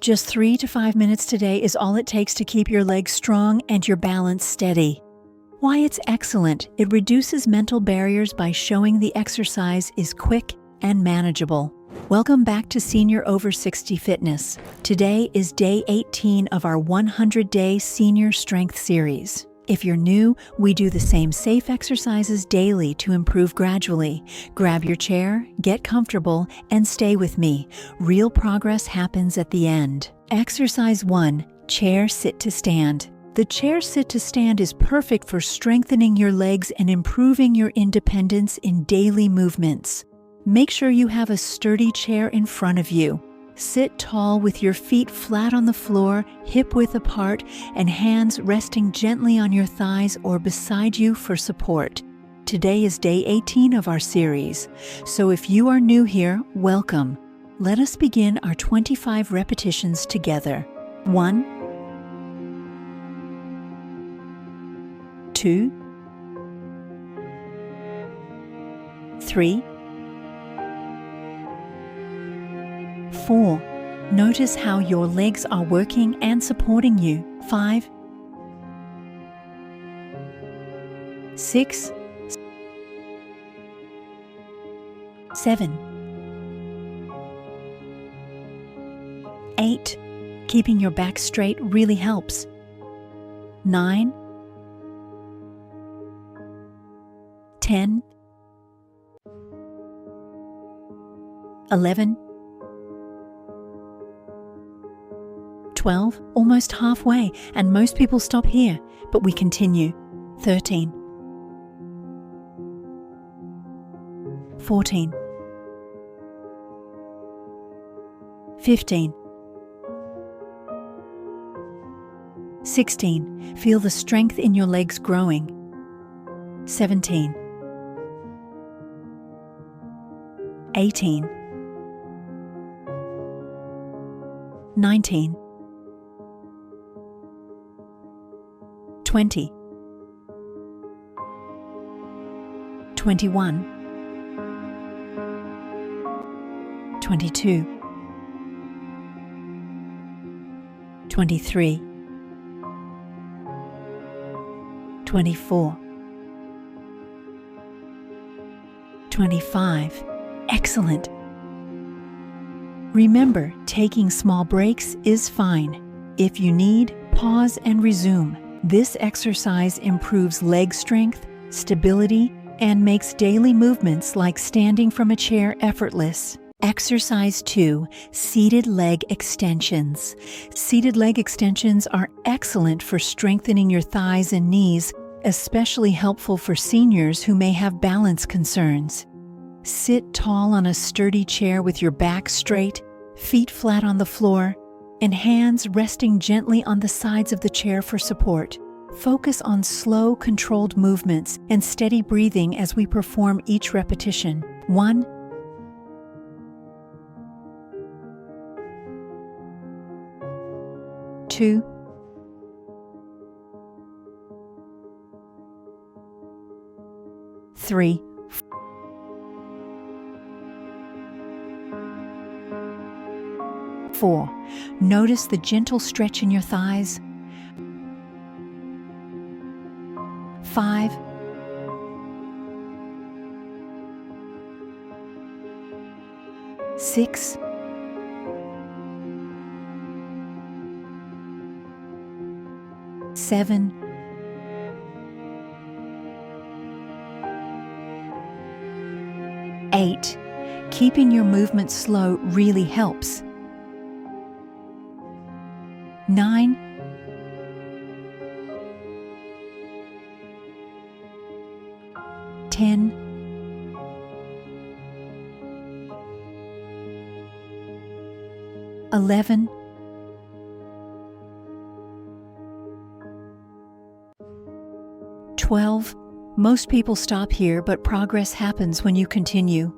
Just 3 to 5 minutes today is all it takes to keep your legs strong and your balance steady. Why it's excellent: it reduces mental barriers by showing the exercise is quick and manageable. Welcome back to Senior Over 60 Fitness. Today is day 18 of our 100-day Senior Strength Series. If you're new, we do the same safe exercises daily to improve gradually. Grab your chair, get comfortable, and stay with me. Real progress happens at the end. Exercise 1. Chair sit to stand. The chair sit to stand is perfect for strengthening your legs and improving your independence in daily movements. Make sure you have a sturdy chair in front of you. Sit tall with your feet flat on the floor, hip-width apart, and hands resting gently on your thighs or beside you for support. Today is day 18 of our series, so if you are new here, welcome. Let us begin our 25 repetitions together. 1, 2, 3, 4. Notice how your legs are working and supporting you. 5, 6, 7, 8. Keeping your back straight really helps. 9, 10, 11, 12, almost halfway, and most people stop here, but we continue. 13, 14, 15, 16. Feel the strength in your legs growing. 17, 18, 19, 20, 21, 22, 23, 24, 25. Excellent. Remember, taking small breaks is fine. If you need, pause and resume. This exercise improves leg strength, stability, and makes daily movements like standing from a chair effortless. Exercise 2. Seated leg extensions. Seated leg extensions are excellent for strengthening your thighs and knees, especially helpful for seniors who may have balance concerns. Sit tall on a sturdy chair with your back straight, feet flat on the floor, and hands resting gently on the sides of the chair for support. Focus on slow, controlled movements and steady breathing as we perform each repetition. 1, 2, 3, 4. Notice the gentle stretch in your thighs. 5, 6, 7, 8. Keeping your movement slow really helps. 9, 10, 11, 12. Most people stop here, but progress happens when you continue.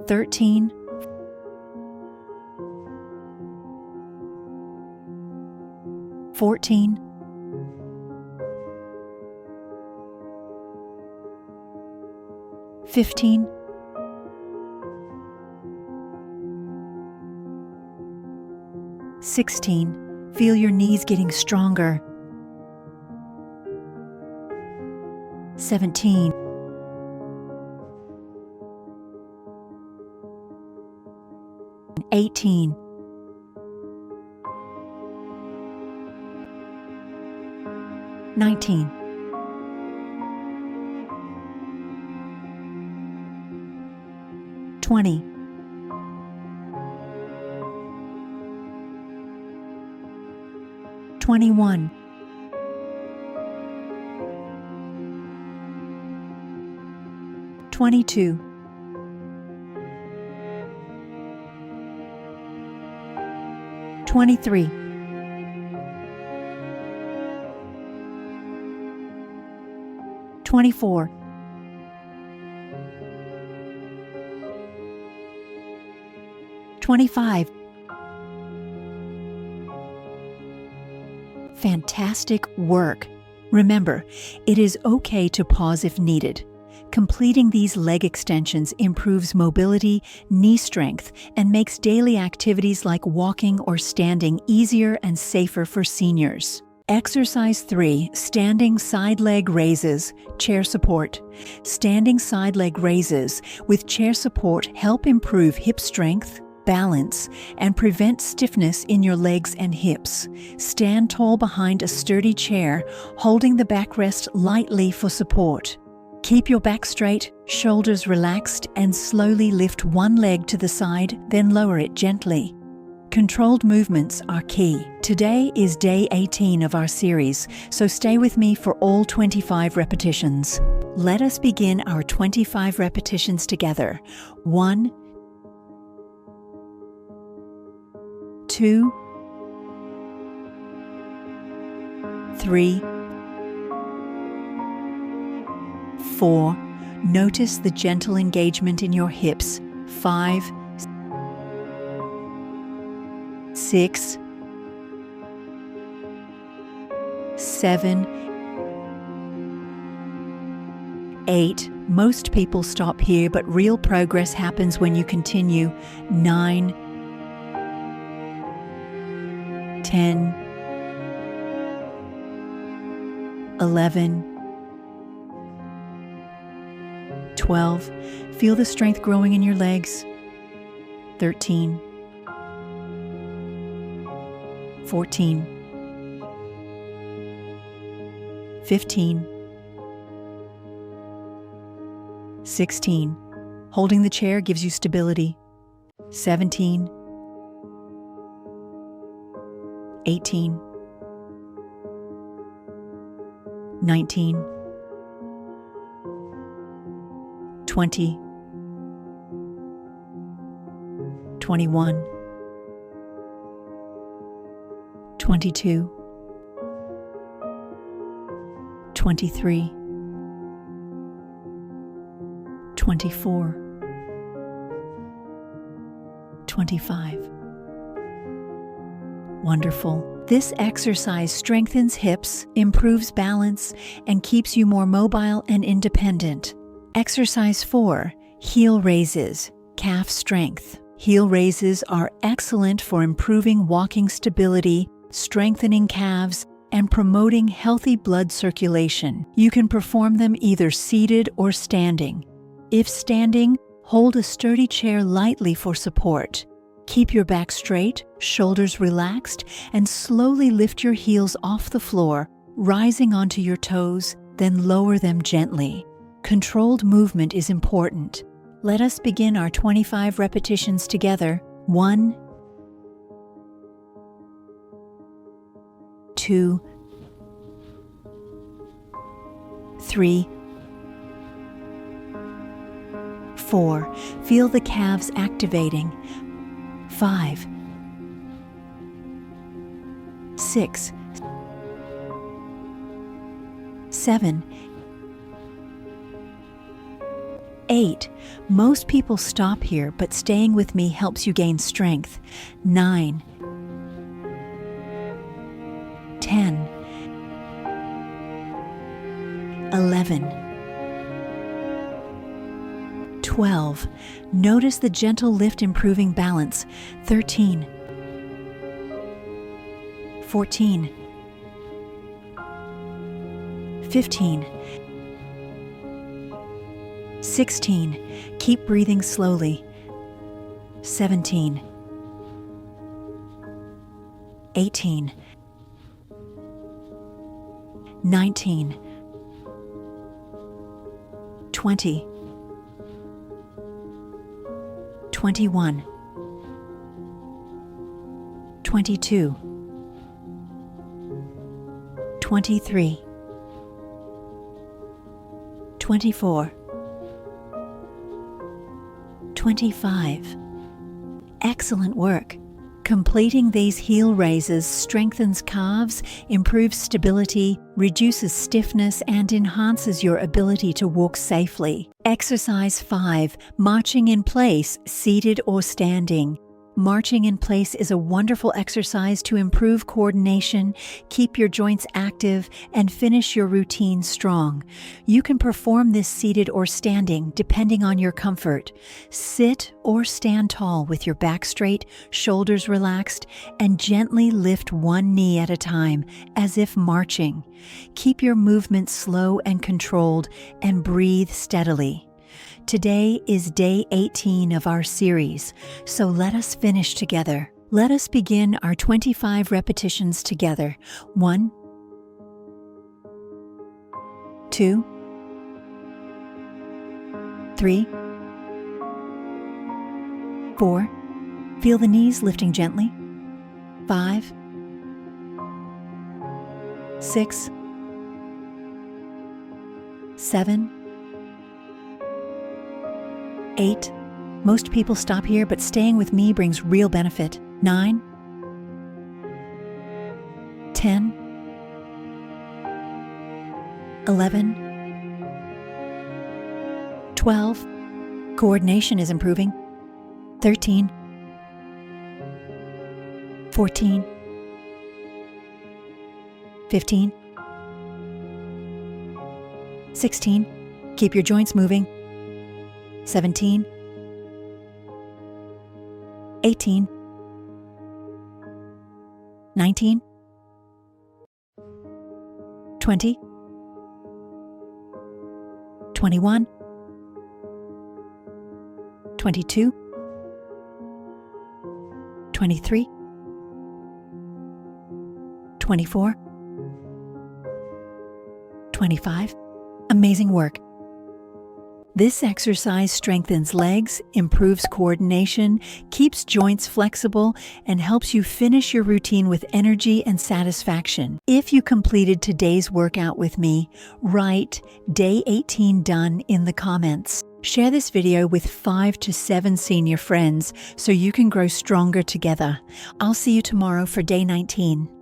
13, 14, 15, 16. Feel your knees getting stronger. 17. 18. 19. 20. 21. 22. 23. 24. 25. Fantastic work! Remember, it is okay to pause if needed. Completing these leg extensions improves mobility, knee strength, and makes daily activities like walking or standing easier and safer for seniors. Exercise 3, standing side leg raises, chair support. Standing side leg raises with chair support help improve hip strength, balance, and prevent stiffness in your legs and hips. Stand tall behind a sturdy chair, holding the backrest lightly for support. Keep your back straight, shoulders relaxed, and slowly lift one leg to the side, then lower it gently. Controlled movements are key. Today is day 18 of our series, so stay with me for all 25 repetitions. Let us begin our 25 repetitions together. 1, 2, 3, 4. Notice the gentle engagement in your hips. 5, 6, 7, 8. Most people stop here, but real progress happens when you continue. 9, 10, 11, 12. Feel the strength growing in your legs. 13, 14, 15, 16. Holding the chair gives you stability. 17, 18, 19, 20, 21, 22, 23, 24, 25. Wonderful. This exercise strengthens hips, improves balance, and keeps you more mobile and independent. Exercise 4, heel raises, calf strength. Heel raises are excellent for improving walking stability, strengthening calves, and promoting healthy blood circulation. You can perform them either seated or standing. If standing, hold a sturdy chair lightly for support. Keep your back straight, shoulders relaxed, and slowly lift your heels off the floor, rising onto your toes, then lower them gently. Controlled movement is important. Let us begin our 25 repetitions together. 1, 2, 3, 4. Feel the calves activating. 5, 6, 7, 8. Most people stop here, but staying with me helps you gain strength. 9, 10, 11, 12. Notice the gentle lift improving balance. 13, 14, 15, 16. Keep breathing slowly. 17, 18, 19, 20, 21, 22, 23, 24, 25. Excellent work. Completing these heel raises strengthens calves, improves stability, reduces stiffness, and enhances your ability to walk safely. Exercise 5. Marching in place, seated or standing. Marching in place is a wonderful exercise to improve coordination, keep your joints active, and finish your routine strong. You can perform this seated or standing depending on your comfort. Sit or stand tall with your back straight, shoulders relaxed, and gently lift one knee at a time, as if marching. Keep your movement slow and controlled, and breathe steadily. Today is day 18 of our series, so let us finish together. Let us begin our 25 repetitions together. 1, 2, 3, 4. Feel the knees lifting gently. 5, 6, 7, 8. Most people stop here, but staying with me brings real benefit. 9, 10, 11, 12. Coordination is improving. 13, 14, 15, 16. Keep your joints moving. 17, 18, 19, 20, 21, 22, 23, 24, 25. Amazing work. This exercise strengthens legs, improves coordination, keeps joints flexible, and helps you finish your routine with energy and satisfaction. If you completed today's workout with me, write Day 18 Done in the comments. Share this video with 5 to 7 senior friends so you can grow stronger together. I'll see you tomorrow for Day 19.